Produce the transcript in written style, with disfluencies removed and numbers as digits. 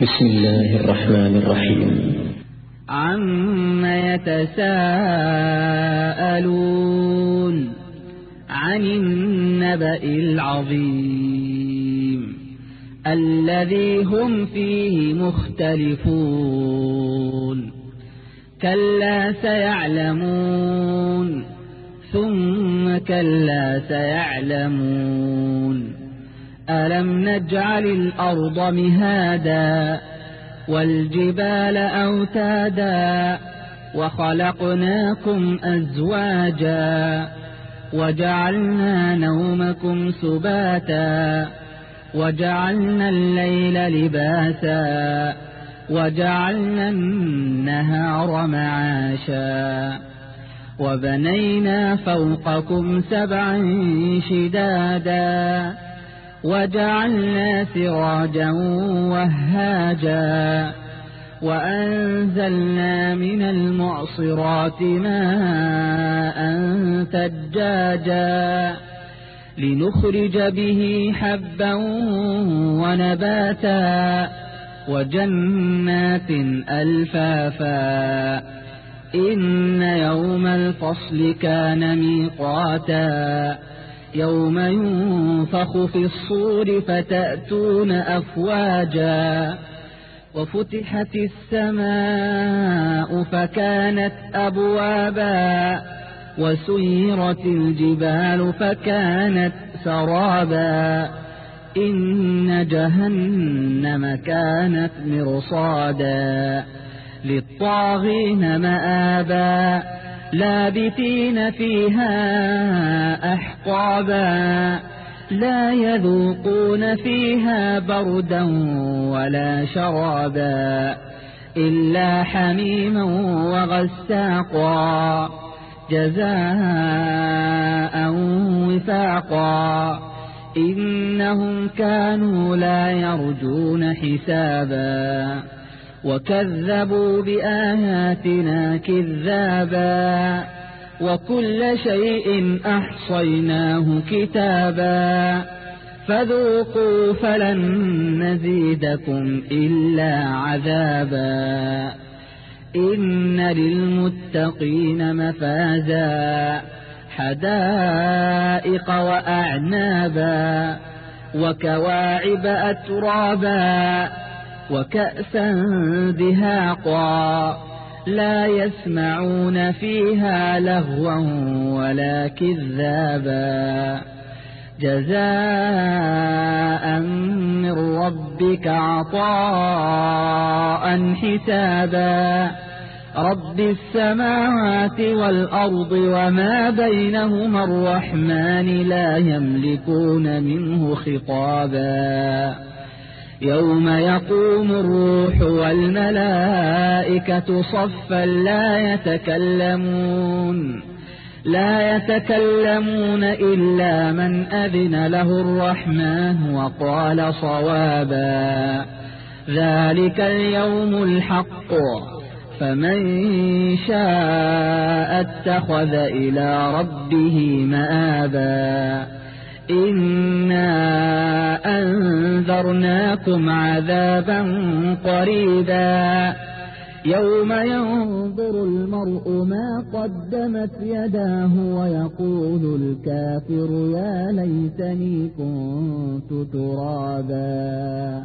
بسم الله الرحمن الرحيم. عم يتساءلون عن النبأ العظيم الذي هم فيه مختلفون كلا سيعلمون ثم كلا سيعلمون ألم نجعل الأرض مهادا والجبال أوتادا وخلقناكم أزواجا وجعلنا نومكم سباتا وجعلنا الليل لباسا وجعلنا النهار معاشا وبنينا فوقكم سبعا شدادا وجعلنا سراجا وهاجا وأنزلنا من المعصرات ماء ثجاجا لنخرج به حبا ونباتا وجنات ألفافا إن يوم الفصل كان ميقاتا يوم ينفخ في الصور فتأتون أفواجا وفتحت السماء فكانت أبوابا وسيرت الجبال فكانت سرابا إن جهنم كانت مرصادا للطاغين مآبا لابثين فيها أحقابا لا يذوقون فيها بردا ولا شرابا إلا حميما وغساقا جزاء وفاقا إنهم كانوا لا يرجون حسابا وكذبوا بآياتنا كذابا وكل شيء أحصيناه كتابا فذوقوا فلن نزيدكم إلا عذابا إن للمتقين مفازا حدائق وأعنابا وكواعب أترابا وكأسا دهاقا لا يسمعون فيها لغوا ولا كذابا جزاء من ربك عطاء حسابا رب السماوات والأرض وما بينهما الرحمن لا يملكون منه خطابا يوم يقوم الروح والملائكة صفا لا يتكلمون إلا من أذن له الرحمن وقال صوابا ذلك اليوم الحق فمن شاء اتخذ إلى ربه مآبا إنا أنذرناكم عذابا قريبا يوم ينظر المرء ما قدمت يداه ويقول الكافر يا ليتني كنت ترابا.